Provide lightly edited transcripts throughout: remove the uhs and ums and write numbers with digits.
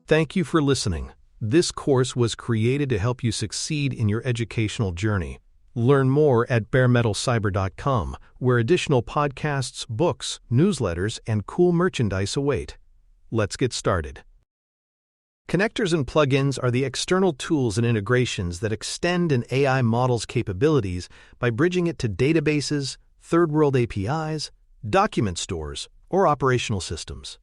Thank you for listening. This course was created to help you succeed in your educational journey. Learn more at baremetalcyber.com, where additional podcasts, books, newsletters, and cool merchandise await. Let's get started. Connectors and plugins are the external tools and integrations that extend an AI model's capabilities by bridging it to databases, third-world APIs, document stores, or operational systems.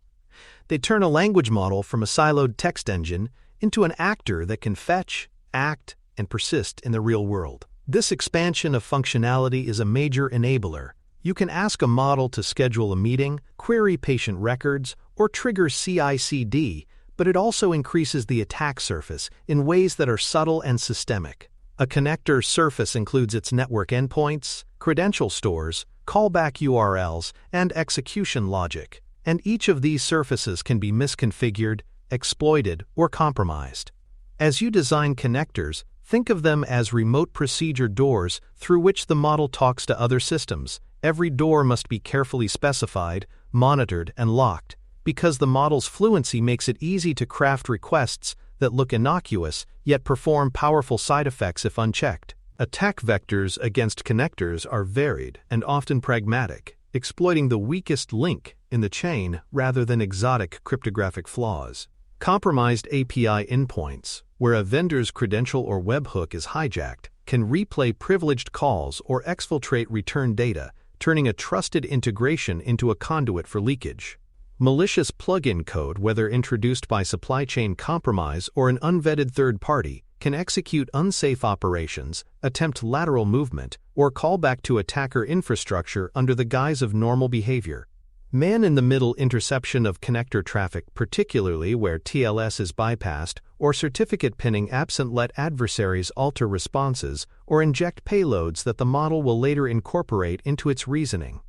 They turn a language model from a siloed text engine into an actor that can fetch, act, and persist in the real world. This expansion of functionality is a major enabler. You can ask a model to schedule a meeting, query patient records, or trigger CI/CD, but it also increases the attack surface in ways that are subtle and systemic. A connector surface includes its network endpoints, credential stores, callback URLs, and execution logic, and each of these surfaces can be misconfigured, exploited, or compromised. As you design connectors, think of them as remote procedure doors through which the model talks to other systems. Every door must be carefully specified, monitored, and locked, because the model's fluency makes it easy to craft requests that look innocuous yet perform powerful side effects if unchecked. Attack vectors against connectors are varied and often pragmatic, exploiting the weakest link in the chain rather than exotic cryptographic flaws. Compromised API endpoints, where a vendor's credential or webhook is hijacked, can replay privileged calls or exfiltrate return data, turning a trusted integration into a conduit for leakage. Malicious plugin code, whether introduced by supply chain compromise or an unvetted third party, can execute unsafe operations, attempt lateral movement, or call back to attacker infrastructure under the guise of normal behavior. Man-in-the-middle interception of connector traffic, particularly where TLS is bypassed, or certificate pinning absent, let adversaries alter responses or inject payloads that the model will later incorporate into its reasoning.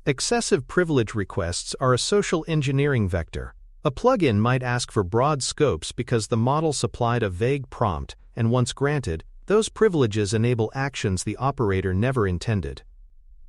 Excessive privilege requests are a social engineering vector. A plugin might ask for broad scopes because the model supplied a vague prompt, and once granted, those privileges enable actions the operator never intended.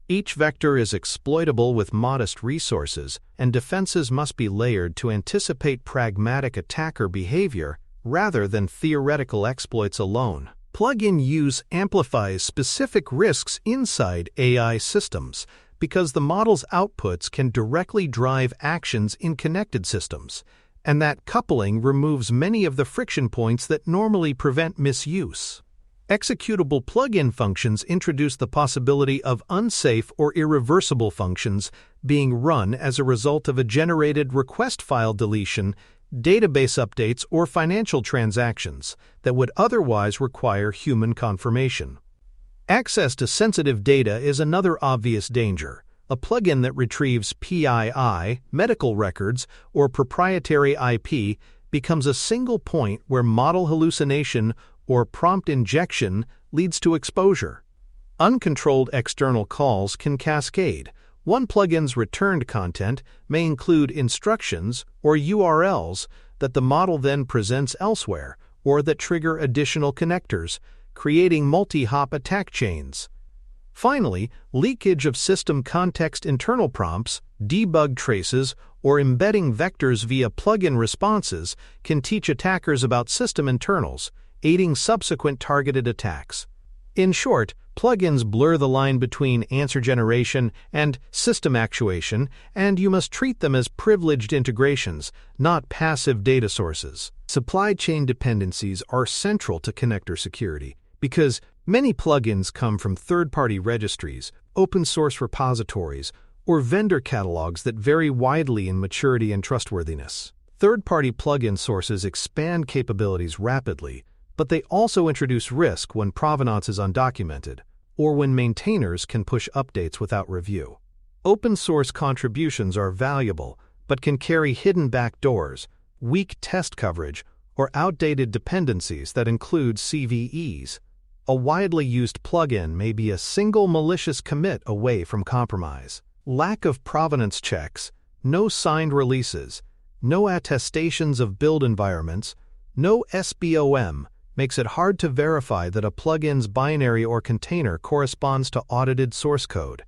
Each vector is exploitable with modest resources, and defenses must be layered to anticipate pragmatic attacker behavior rather than theoretical exploits alone. Plugin use amplifies specific risks inside AI systems, because the model's outputs can directly drive actions in connected systems, and that coupling removes many of the friction points that normally prevent misuse. Executable plugin functions introduce the possibility of unsafe or irreversible functions being run as a result of a generated request file deletion, database updates, or financial transactions that would otherwise require human confirmation. Access to sensitive data is another obvious danger. A plugin that retrieves PII, medical records, or proprietary IP becomes a single point where model hallucination or prompt injection leads to exposure. Uncontrolled external calls can cascade. One plugin's returned content may include instructions or URLs that the model then presents elsewhere, or that trigger additional connectors, creating multi-hop attack chains. Finally, leakage of system context internal prompts, debug traces, or embedding vectors via plugin responses can teach attackers about system internals, aiding subsequent targeted attacks. In short, plugins blur the line between answer generation and system actuation, and you must treat them as privileged integrations, not passive data sources. Supply chain dependencies are central to connector security, because many plugins come from third-party registries, open-source repositories, or vendor catalogs that vary widely in maturity and trustworthiness. Third-party plugin sources expand capabilities rapidly, but they also introduce risk when provenance is undocumented, or when maintainers can push updates without review. Open-source contributions are valuable, but can carry hidden backdoors, weak test coverage, or outdated dependencies that include CVEs. A widely used plugin may be a single malicious commit away from compromise. Lack of provenance checks, no signed releases, no attestations of build environments, no SBOM makes it hard to verify that a plugin's binary or container corresponds to audited source code.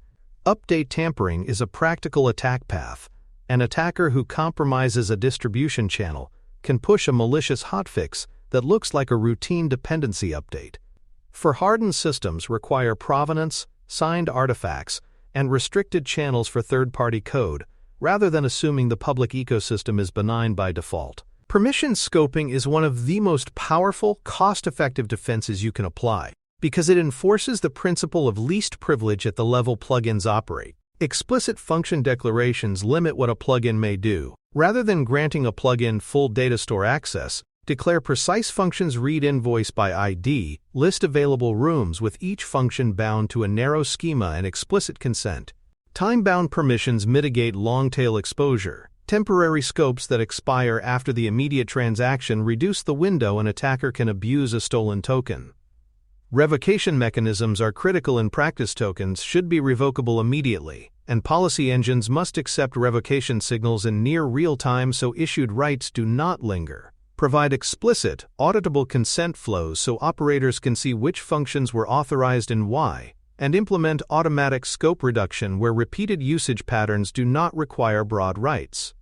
Update tampering is a practical attack path. An attacker who compromises a distribution channel can push a malicious hotfix that looks like a routine dependency update. For hardened systems require provenance, signed artifacts, and restricted channels for third-party code, rather than assuming the public ecosystem is benign by default. Permission scoping is one of the most powerful, cost-effective defenses you can apply, because it enforces the principle of least privilege at the level plugins operate. Explicit function declarations limit what a plugin may do. Rather than granting a plugin full data store access, declare precise functions read invoice by ID, list available rooms with each function bound to a narrow schema and explicit consent. Time-bound permissions mitigate long-tail exposure. Temporary scopes that expire after the immediate transaction reduce the window an attacker can abuse a stolen token. Revocation mechanisms are critical in practice. Tokens should be revocable immediately, and policy engines must accept revocation signals in near real time so issued rights do not linger. Provide explicit, auditable consent flows so operators can see which functions were authorized and why, and implement automatic scope reduction where repeated usage patterns do not require broad rights.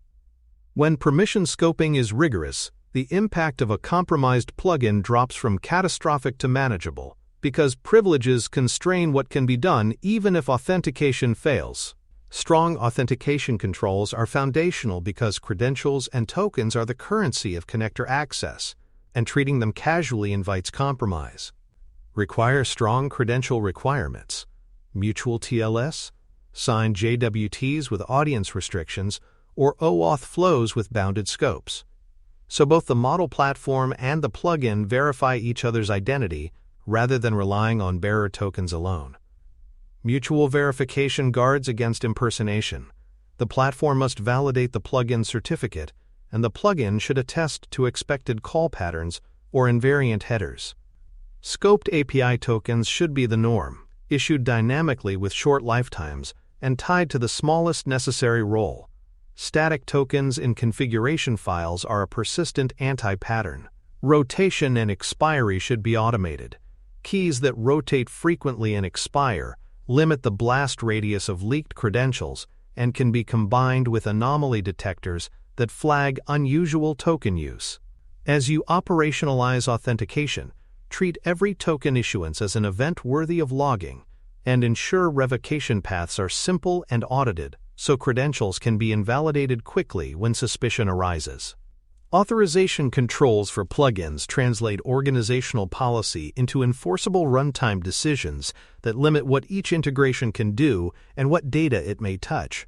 When permission scoping is rigorous, the impact of a compromised plugin drops from catastrophic to manageable, because privileges constrain what can be done even if authentication fails. Strong authentication controls are foundational because credentials and tokens are the currency of connector access, and treating them casually invites compromise. Require strong credential requirements, mutual TLS, signed JWTs with audience restrictions, or OAuth flows with bounded scopes. So both the model platform and the plugin verify each other's identity rather than relying on bearer tokens alone. Mutual verification guards against impersonation. The platform must validate the plugin certificate, and the plugin should attest to expected call patterns or invariant headers. Scoped API tokens should be the norm, issued dynamically with short lifetimes and tied to the smallest necessary role. Static tokens in configuration files are a persistent anti-pattern. Rotation and expiry should be automated. Keys that rotate frequently and expire limit the blast radius of leaked credentials and can be combined with anomaly detectors that flag unusual token use. As you operationalize authentication, treat every token issuance as an event worthy of logging, and ensure revocation paths are simple and audited so credentials can be invalidated quickly when suspicion arises. Authorization controls for plugins translate organizational policy into enforceable runtime decisions that limit what each integration can do and what data it may touch.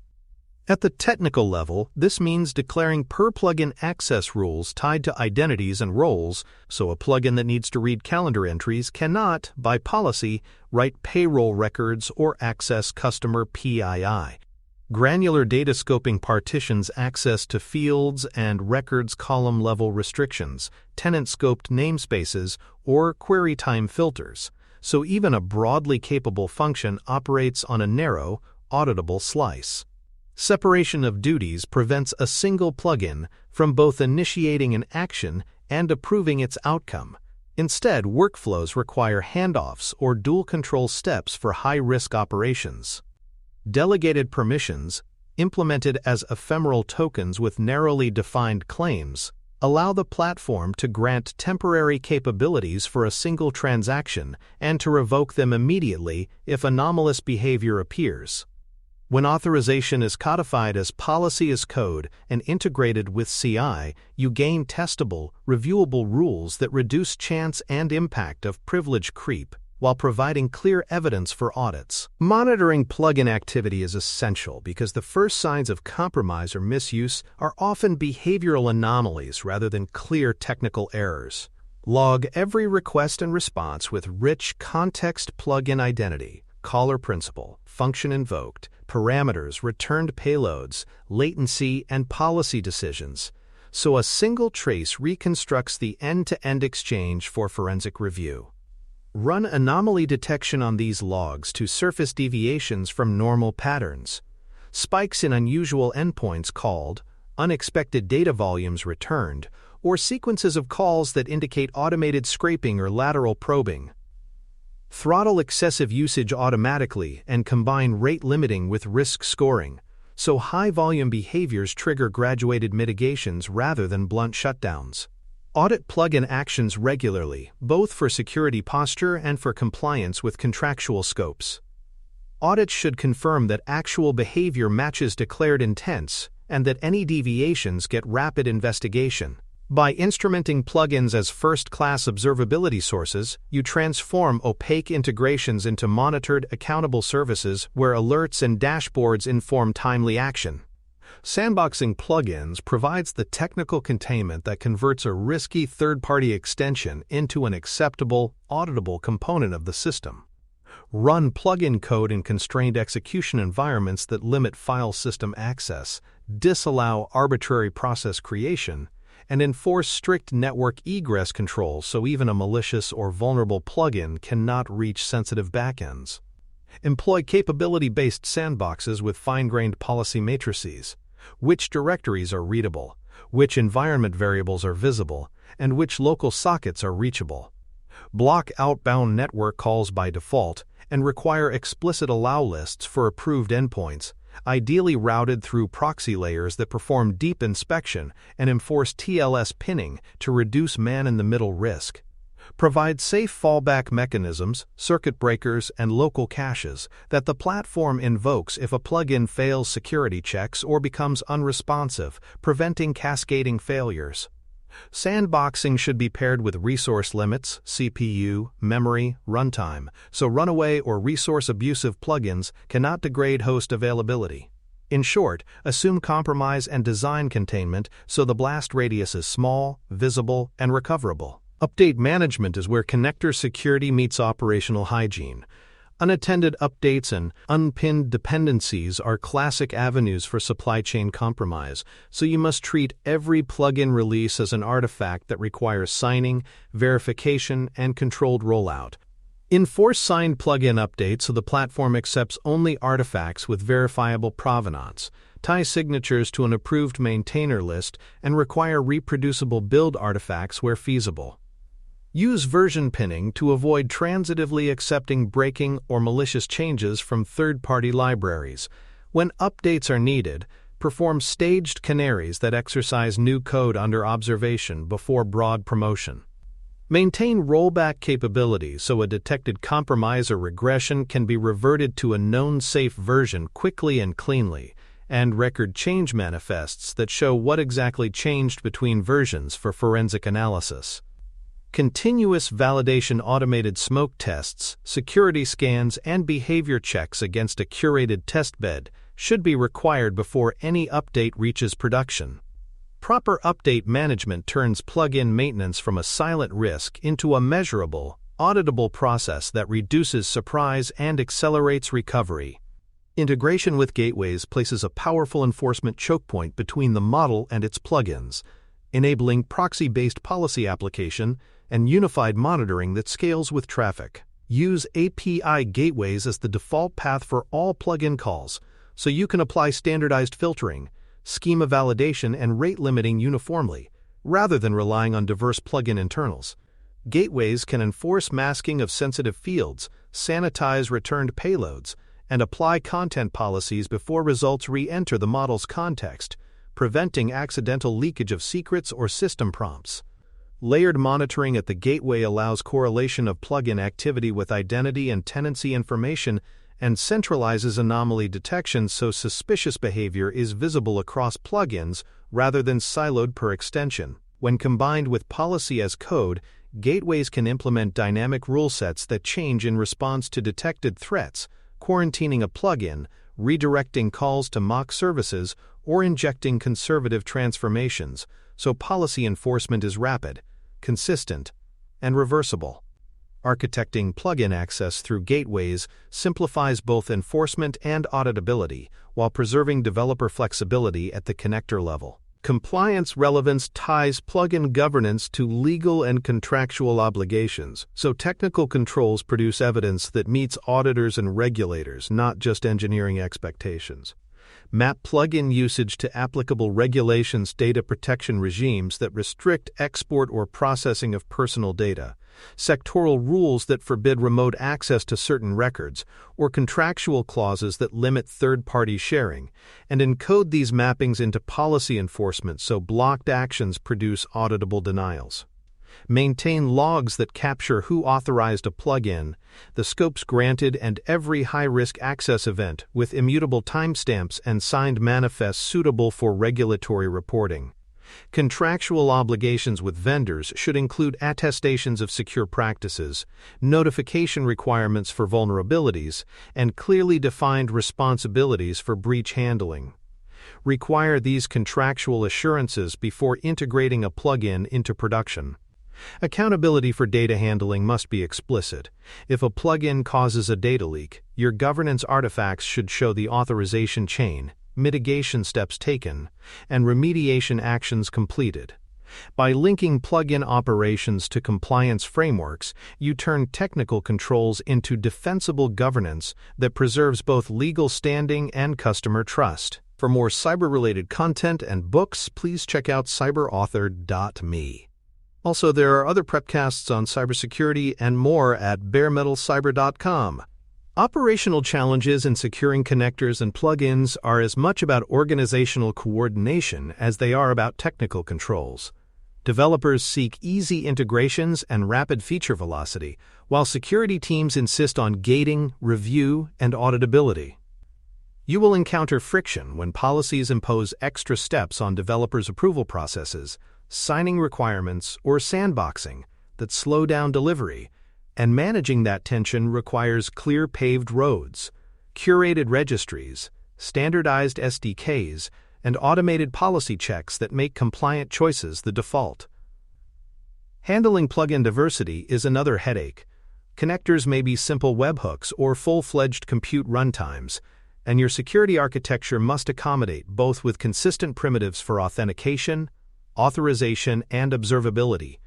At the technical level, this means declaring per-plugin access rules tied to identities and roles, so a plugin that needs to read calendar entries cannot, by policy, write payroll records or access customer PII. Granular data scoping partitions access to fields and records column-level restrictions, tenant-scoped namespaces, or query time filters, so even a broadly capable function operates on a narrow, auditable slice. Separation of duties prevents a single plugin from both initiating an action and approving its outcome. Instead, workflows require handoffs or dual control steps for high-risk operations. Delegated permissions, implemented as ephemeral tokens with narrowly defined claims, allow the platform to grant temporary capabilities for a single transaction and to revoke them immediately if anomalous behavior appears. When authorization is codified as policy as code and integrated with CI, you gain testable, reviewable rules that reduce chance and impact of privilege creep, while providing clear evidence for audits. Monitoring plugin activity is essential because the first signs of compromise or misuse are often behavioral anomalies rather than clear technical errors. Log every request and response with rich context plugin identity, caller principal, function invoked, parameters, returned payloads, latency, and policy decisions, so a single trace reconstructs the end-to-end exchange for forensic review. Run anomaly detection on these logs to surface deviations from normal patterns, spikes in unusual endpoints called, unexpected data volumes returned, or sequences of calls that indicate automated scraping or lateral probing. Throttle excessive usage automatically and combine rate limiting with risk scoring, so high-volume behaviors trigger graduated mitigations rather than blunt shutdowns. Audit plugin actions regularly, both for security posture and for compliance with contractual scopes. Audits should confirm that actual behavior matches declared intents and that any deviations get rapid investigation. By instrumenting plugins as first-class observability sources, you transform opaque integrations into monitored, accountable services where alerts and dashboards inform timely action. Sandboxing plugins provides the technical containment that converts a risky third-party extension into an acceptable, auditable component of the system. Run plugin code in constrained execution environments that limit file system access, disallow arbitrary process creation, and enforce strict network egress controls so even a malicious or vulnerable plugin cannot reach sensitive backends. Employ capability-based sandboxes with fine-grained policy matrices. Which directories are readable, which environment variables are visible, and which local sockets are reachable. Block outbound network calls by default and require explicit allow lists for approved endpoints, ideally routed through proxy layers that perform deep inspection and enforce TLS pinning to reduce man-in-the-middle risk. Provide safe fallback mechanisms, circuit breakers, and local caches that the platform invokes if a plugin fails security checks or becomes unresponsive, preventing cascading failures. Sandboxing should be paired with resource limits, CPU, memory, runtime, so runaway or resource-abusive plugins cannot degrade host availability. In short, assume compromise and design containment so the blast radius is small, visible, and recoverable. Update management is where connector security meets operational hygiene. Unattended updates and unpinned dependencies are classic avenues for supply chain compromise, so you must treat every plugin release as an artifact that requires signing, verification, and controlled rollout. Enforce signed plugin updates so the platform accepts only artifacts with verifiable provenance. Tie signatures to an approved maintainer list and require reproducible build artifacts where feasible. Use version pinning to avoid transitively accepting breaking or malicious changes from third-party libraries. When updates are needed, perform staged canaries that exercise new code under observation before broad promotion. Maintain rollback capability so a detected compromise or regression can be reverted to a known safe version quickly and cleanly, and record change manifests that show what exactly changed between versions for forensic analysis. Continuous validation automated smoke tests, security scans, and behavior checks against a curated testbed should be required before any update reaches production. Proper update management turns plugin maintenance from a silent risk into a measurable, auditable process that reduces surprise and accelerates recovery. Integration with gateways places a powerful enforcement choke point between the model and its plugins, enabling proxy-based policy application and unified monitoring that scales with traffic. Use API gateways as the default path for all plugin calls, so you can apply standardized filtering, schema validation, and rate limiting uniformly, rather than relying on diverse plugin internals. Gateways can enforce masking of sensitive fields, sanitize returned payloads, and apply content policies before results re-enter the model's context, preventing accidental leakage of secrets or system prompts. Layered monitoring at the gateway allows correlation of plugin activity with identity and tenancy information and centralizes anomaly detection so suspicious behavior is visible across plugins rather than siloed per extension. When combined with policy as code, gateways can implement dynamic rule sets that change in response to detected threats, quarantining a plugin, redirecting calls to mock services, or injecting conservative transformations, so policy enforcement is rapid, consistent, and reversible. Architecting plugin access through gateways simplifies both enforcement and auditability while preserving developer flexibility at the connector level. Compliance relevance ties plugin governance to legal and contractual obligations, so technical controls produce evidence that meets auditors and regulators, not just engineering expectations. Map plugin usage to applicable regulations, data protection regimes that restrict export or processing of personal data, sectoral rules that forbid remote access to certain records, or contractual clauses that limit third-party sharing, and encode these mappings into policy enforcement so blocked actions produce auditable denials. Maintain logs that capture who authorized a plugin, the scopes granted, and every high-risk access event with immutable timestamps and signed manifests suitable for regulatory reporting. Contractual obligations with vendors should include attestations of secure practices, notification requirements for vulnerabilities, and clearly defined responsibilities for breach handling. Require these contractual assurances before integrating a plugin into production. Accountability for data handling must be explicit. If a plugin causes a data leak, your governance artifacts should show the authorization chain, mitigation steps taken, and remediation actions completed. By linking plugin operations to compliance frameworks, you turn technical controls into defensible governance that preserves both legal standing and customer trust. For more cyber-related content and books, please check out cyberauthor.me. Also, there are other prepcasts on cybersecurity and more at baremetalcyber.com. Operational challenges in securing connectors and plugins are as much about organizational coordination as they are about technical controls. Developers seek easy integrations and rapid feature velocity, while security teams insist on gating, review, and auditability. You will encounter friction when policies impose extra steps on developers' approval processes, signing requirements, or sandboxing that slow down delivery, and managing that tension requires clear paved roads, curated registries, standardized SDKs, and automated policy checks that make compliant choices the default. Handling plugin diversity is another headache. Connectors may be simple webhooks or full-fledged compute runtimes, and your security architecture must accommodate both with consistent primitives for authentication, authorization, and observability.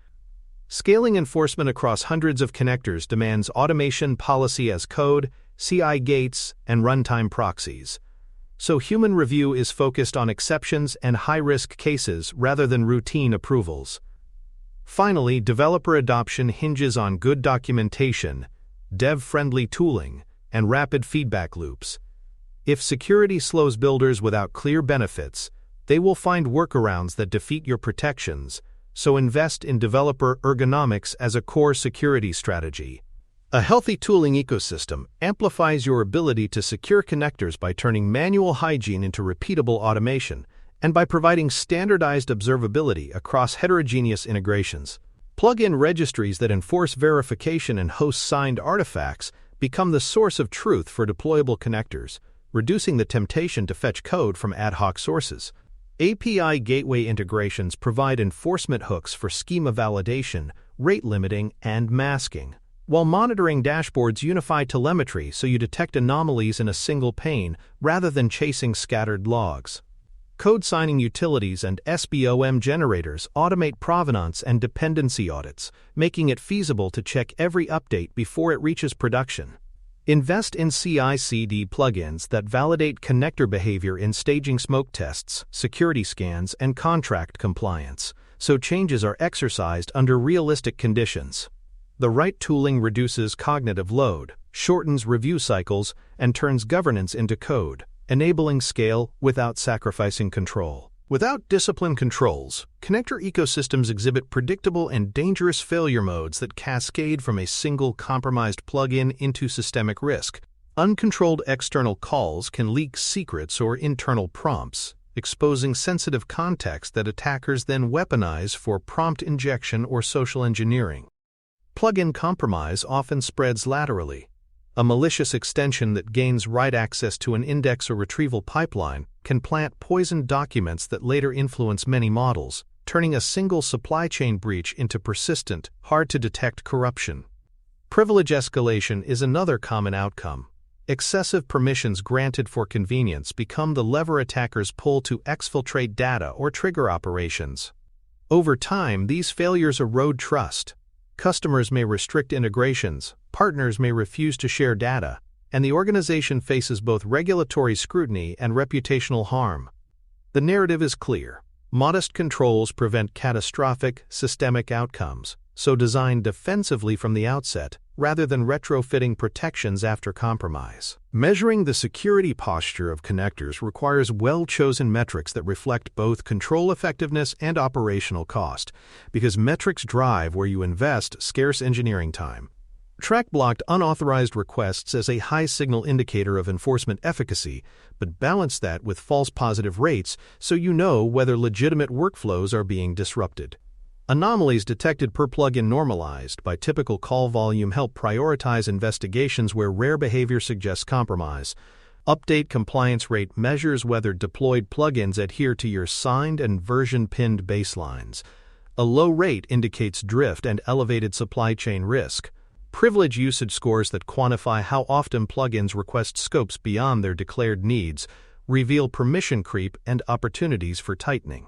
Scaling enforcement across hundreds of connectors demands automation, policy as code, CI gates, and runtime proxies. So human review is focused on exceptions and high-risk cases rather than routine approvals. Finally, developer adoption hinges on good documentation, dev-friendly tooling, and rapid feedback loops. If security slows builders without clear benefits, they will find workarounds that defeat your protections, so invest in developer ergonomics as a core security strategy. A healthy tooling ecosystem amplifies your ability to secure connectors by turning manual hygiene into repeatable automation and by providing standardized observability across heterogeneous integrations. Plugin registries that enforce verification and host signed artifacts become the source of truth for deployable connectors, reducing the temptation to fetch code from ad hoc sources. API gateway integrations provide enforcement hooks for schema validation, rate limiting, and masking, while monitoring dashboards unify telemetry so you detect anomalies in a single pane rather than chasing scattered logs. Code signing utilities and SBOM generators automate provenance and dependency audits, making it feasible to check every update before it reaches production. Invest in CI/CD plugins that validate connector behavior in staging smoke tests, security scans, and contract compliance, so changes are exercised under realistic conditions. The right tooling reduces cognitive load, shortens review cycles, and turns governance into code, enabling scale without sacrificing control. Without disciplined controls, connector ecosystems exhibit predictable and dangerous failure modes that cascade from a single compromised plugin into systemic risk. Uncontrolled external calls can leak secrets or internal prompts, exposing sensitive context that attackers then weaponize for prompt injection or social engineering. Plugin compromise often spreads laterally. A malicious extension that gains write access to an index or retrieval pipeline can plant poisoned documents that later influence many models, turning a single supply chain breach into persistent, hard-to-detect corruption. Privilege escalation is another common outcome. Excessive permissions granted for convenience become the lever attackers pull to exfiltrate data or trigger operations. Over time, these failures erode trust. Customers may restrict integrations, partners may refuse to share data, and the organization faces both regulatory scrutiny and reputational harm. The narrative is clear. Modest controls prevent catastrophic, systemic outcomes, so designed defensively from the outset, rather than retrofitting protections after compromise. Measuring the security posture of connectors requires well-chosen metrics that reflect both control effectiveness and operational cost, because metrics drive where you invest scarce engineering time. Track blocked unauthorized requests as a high-signal indicator of enforcement efficacy, but balance that with false positive rates so you know whether legitimate workflows are being disrupted. Anomalies detected per plugin normalized by typical call volume help prioritize investigations where rare behavior suggests compromise. Update compliance rate measures whether deployed plugins adhere to your signed and version-pinned baselines. A low rate indicates drift and elevated supply chain risk. Privilege usage scores that quantify how often plugins request scopes beyond their declared needs reveal permission creep and opportunities for tightening.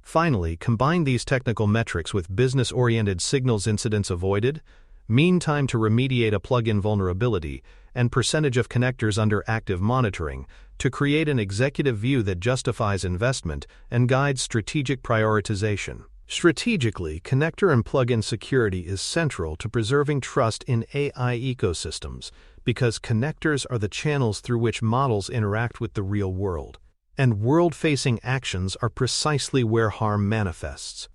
Finally, combine these technical metrics with business-oriented signals: incidents avoided, mean time to remediate a plugin vulnerability, and percentage of connectors under active monitoring to create an executive view that justifies investment and guides strategic prioritization. Strategically, connector and plugin security is central to preserving trust in AI ecosystems because connectors are the channels through which models interact with the real world, and world-facing actions are precisely where harm manifests.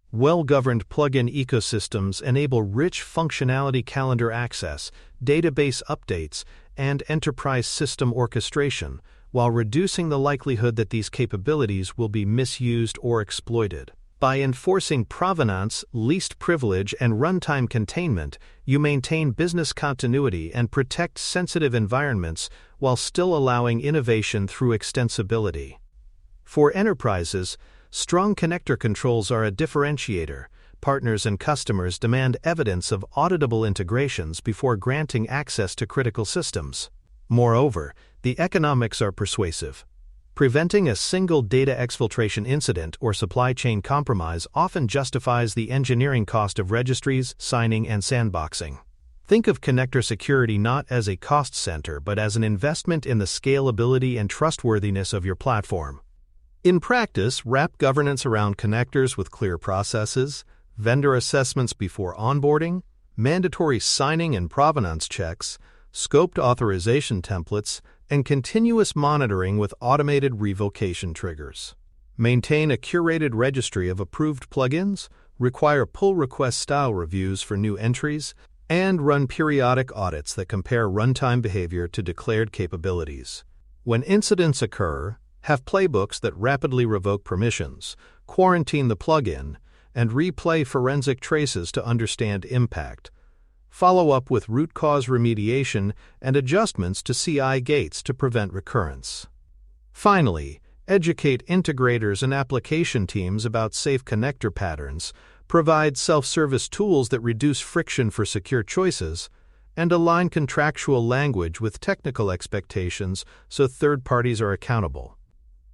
Well-governed plugin ecosystems enable rich functionality calendar access, database updates, and enterprise system orchestration, while reducing the likelihood that these capabilities will be misused or exploited. By enforcing provenance, least privilege, and runtime containment, you maintain business continuity and protect sensitive environments while still allowing innovation through extensibility. For enterprises, strong connector controls are a differentiator. Partners and customers demand evidence of auditable integrations before granting access to critical systems. Moreover, the economics are persuasive. Preventing a single data exfiltration incident or supply chain compromise often justifies the engineering cost of registries, signing, and sandboxing. Think of connector security not as a cost center but as an investment in the scalability and trustworthiness of your platform. In practice, wrap governance around connectors with clear processes, vendor assessments before onboarding, mandatory signing and provenance checks, scoped authorization templates, and continuous monitoring with automated revocation triggers. Maintain a curated registry of approved plugins, require pull request style reviews for new entries, and run periodic audits that compare runtime behavior to declared capabilities. When incidents occur, have playbooks that rapidly revoke permissions, quarantine the plugin, and replay forensic traces to understand impact. Follow up with root cause remediation and adjustments to CI gates to prevent recurrence. Finally, educate integrators and application teams about safe connector patterns, provide self-service tools that reduce friction for secure choices, and align contractual language with technical expectations so third parties are accountable.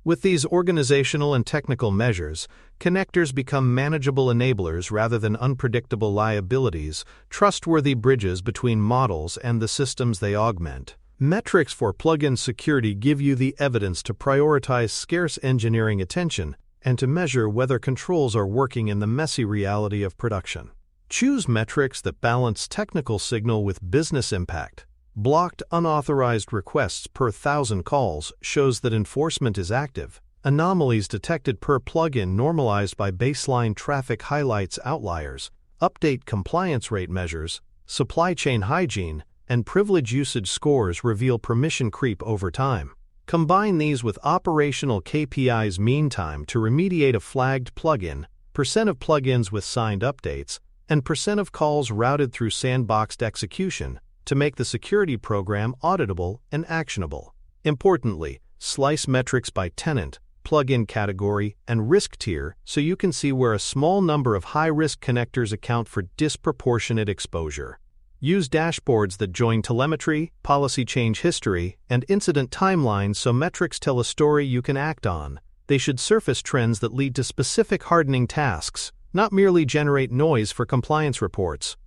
With these organizational and technical measures, connectors become manageable enablers rather than unpredictable liabilities, trustworthy bridges between models and the systems they augment. Metrics for plugin security give you the evidence to prioritize scarce engineering attention and to measure whether controls are working in the messy reality of production. Choose metrics that balance technical signal with business impact. Blocked unauthorized requests per 1,000 calls shows that enforcement is active. Anomalies detected per plugin normalized by baseline traffic highlights outliers. Update compliance rate measures, supply chain hygiene, and privilege usage scores reveal permission creep over time. Combine these with operational KPIs: mean time to remediate a flagged plugin, percent of plugins with signed updates, and percent of calls routed through sandboxed execution, to make the security program auditable and actionable. Importantly, slice metrics by tenant, plugin category, and risk tier so you can see where a small number of high-risk connectors account for disproportionate exposure. Use dashboards that join telemetry, policy change history, and incident timelines so metrics tell a story you can act on. They should surface trends that lead to specific hardening tasks, not merely generate noise for compliance reports.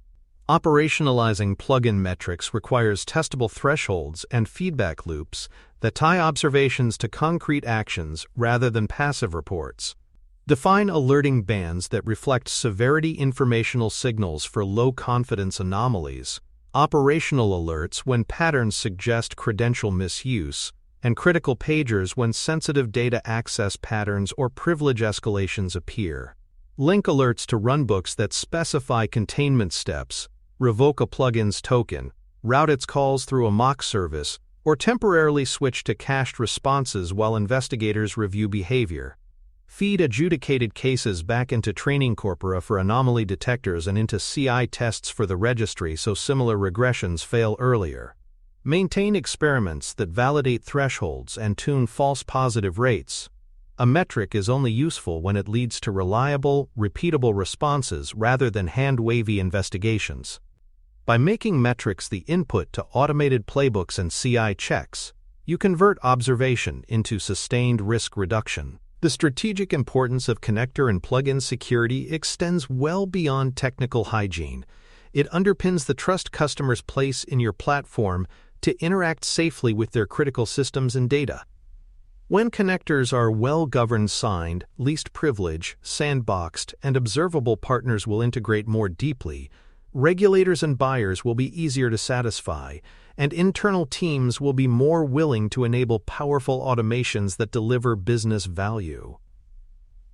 Operationalizing plugin metrics requires testable thresholds and feedback loops that tie observations to concrete actions rather than passive reports. Define alerting bands that reflect severity informational signals for low-confidence anomalies, operational alerts when patterns suggest credential misuse, and critical pagers when sensitive data access patterns or privilege escalations appear. Link alerts to runbooks that specify containment steps, revoke a plugin's token, route its calls through a mock service, or temporarily switch to cached responses while investigators review behavior. Feed adjudicated cases back into training corpora for anomaly detectors and into CI tests for the registry so similar regressions fail earlier. Maintain experiments that validate thresholds and tune false positive rates. A metric is only useful when it leads to reliable, repeatable responses rather than hand-wavy investigations. By making metrics the input to automated playbooks and CI checks, you convert observation into sustained risk reduction. The strategic importance of connector and plugin security extends well beyond technical hygiene. It underpins the trust customers place in your platform to interact safely with their critical systems and data. When connectors are well-governed, signed, least privilege, sandboxed, and observable, partners will integrate more deeply, regulators and buyers will be easier to satisfy, and internal teams will be more willing to enable powerful automations that deliver business value.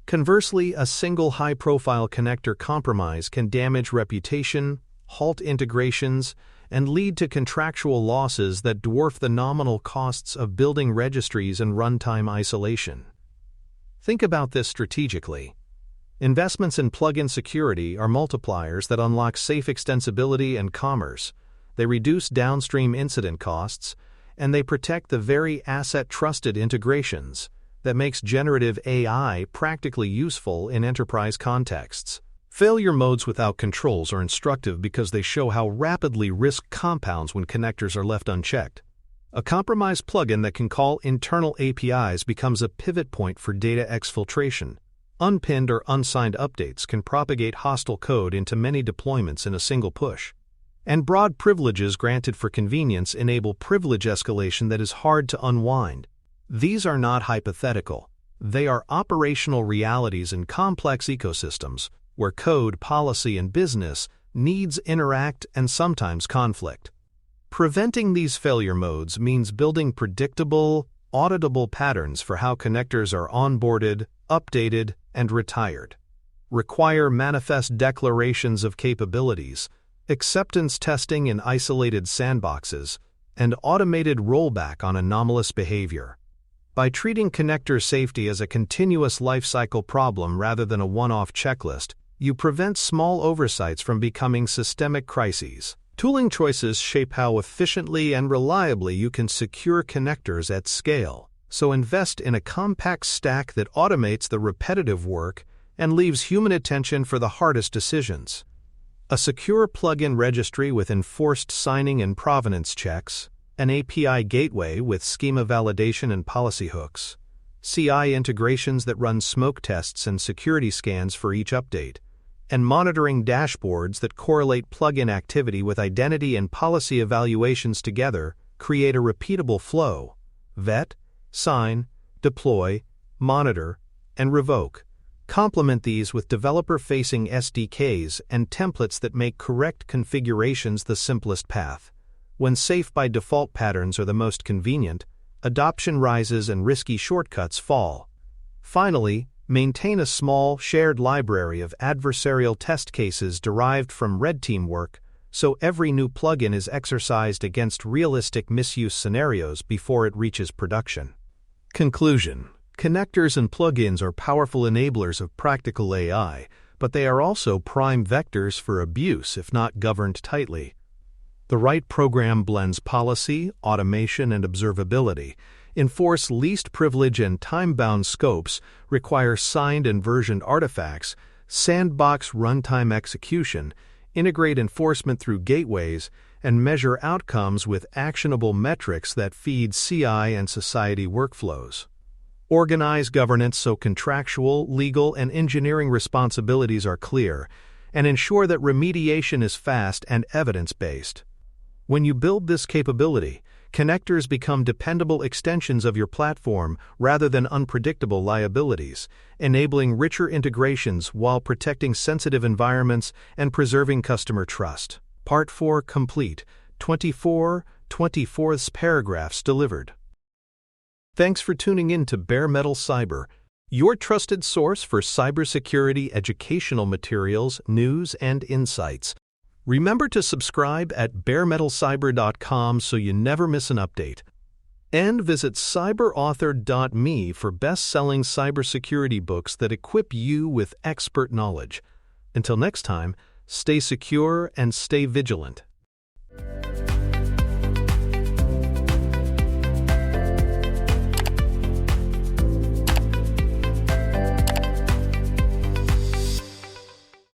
Conversely, a single high-profile connector compromise can damage reputation, halt integrations, and lead to contractual losses that dwarf the nominal costs of building registries and runtime isolation. Think about this strategically. Investments in plugin security are multipliers that unlock safe extensibility and commerce. They reduce downstream incident costs, and they protect the very asset-trusted integrations that makes generative AI practically useful in enterprise contexts. Failure modes without controls are instructive because they show how rapidly risk compounds when connectors are left unchecked. A compromised plugin that can call internal APIs becomes a pivot point for data exfiltration. Unpinned or unsigned updates can propagate hostile code into many deployments in a single push. And broad privileges granted for convenience enable privilege escalation that is hard to unwind. These are not hypothetical. They are operational realities in complex ecosystems where code, policy, and business needs interact and sometimes conflict. Preventing these failure modes means building predictable, auditable patterns for how connectors are onboarded, updated, and retired. Require manifest declarations of capabilities, acceptance testing in isolated sandboxes, and automated rollback on anomalous behavior. By treating connector safety as a continuous lifecycle problem rather than a one-off checklist, you prevent small oversights from becoming systemic crises. Tooling choices shape how efficiently and reliably you can secure connectors at scale, so invest in a compact stack that automates the repetitive work and leaves human attention for the hardest decisions. A secure plugin registry with enforced signing and provenance checks, an API gateway with schema validation and policy hooks, CI integrations that run smoke tests and security scans for each update, and monitoring dashboards that correlate plugin activity with identity and policy evaluations together create a repeatable flow. Vet, sign, deploy, monitor, and revoke. Complement these with developer-facing SDKs and templates that make correct configurations the simplest path. When safe by default patterns are the most convenient, adoption rises and risky shortcuts fall. Finally, maintain a small, shared library of adversarial test cases derived from red team work so every new plugin is exercised against realistic misuse scenarios before it reaches production. Conclusion: connectors and plugins are powerful enablers of practical AI, but they are also prime vectors for abuse if not governed tightly. The right program blends policy, automation, and observability, enforce least privilege and time-bound scopes, require signed and versioned artifacts, sandbox runtime execution, integrate enforcement through gateways, and measure outcomes with actionable metrics that feed CI and society workflows. Organize governance so contractual, legal, and engineering responsibilities are clear, and ensure that remediation is fast and evidence-based. When you build this capability, connectors become dependable extensions of your platform rather than unpredictable liabilities, enabling richer integrations while protecting sensitive environments and preserving customer trust. Part 4 complete. 24/24 paragraphs delivered. Thanks for tuning in to Bare Metal Cyber, your trusted source for cybersecurity educational materials, news, and insights. Remember to subscribe at baremetalcyber.com so you never miss an update. And visit cyberauthor.me for best-selling cybersecurity books that equip you with expert knowledge. Until next time, stay secure and stay vigilant.